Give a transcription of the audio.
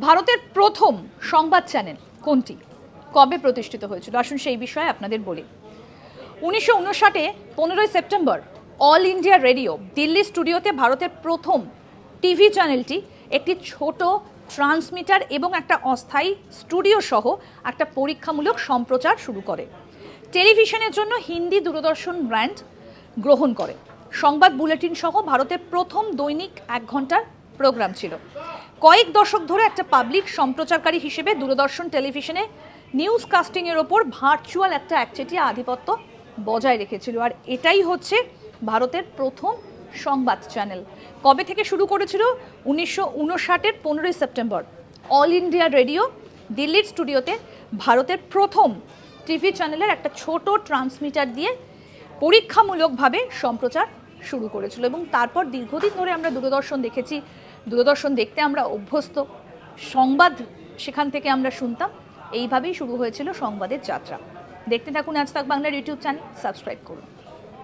ভারতের প্রথম সংবাদ চ্যানেল কোনটি, কবে প্রতিষ্ঠিত হয়েছিল? আসুন সেই বিষয়ে আপনাদের বলি। 1959-এ 15ই September All India Radio Delhi স্টুডিওতে ভারতের প্রথম টিভি চ্যানেলটি একটি ছোট ট্রান্সমিটার এবং একটা অস্থায়ী স্টুডিও সহ একটা পরীক্ষামূলক সম্প্রচার শুরু করে। টেলিভিশনের জন্য হিন্দি দূরদর্শন ব্র্যান্ড গ্রহণ করে। সংবাদ বুলেটিন সহ ভারতের প্রথম দৈনিক 1 ঘন্টার প্রোগ্রাম ছিল। কয়েক দশক ধরে একটা পাবলিক সম্প্রচারকারী হিসেবে দূরদর্শন টেলিভিশনে নিউজ কাস্টিংয়ের ওপর ভার্চুয়াল একটা একচেটিয়া আধিপত্য বজায় রেখেছিল। আর এটাই হচ্ছে ভারতের প্রথম সংবাদ চ্যানেল। কবে থেকে শুরু করেছিল? 1959-এর 15ই সেপ্টেম্বর অল ইন্ডিয়া রেডিও দিল্লির স্টুডিওতে ভারতের প্রথম টিভি চ্যানেলের একটা ছোট ট্রান্সমিটার দিয়ে পরীক্ষামূলকভাবে সম্প্রচার শুরু করেছিল। এবং তারপর দীর্ঘদিন ধরে আমরা দূরদর্শন দেখেছি, দূরদর্শন দেখতে আমরা অভ্যস্ত, সংবাদ সেখান থেকে আমরা শুনতাম। এইভাবেই শুরু হয়েছিল সংবাদের যাত্রা। দেখতে থাকুন আজ তাক বাংলার ইউটিউব চ্যানেল, সাবস্ক্রাইব করুন।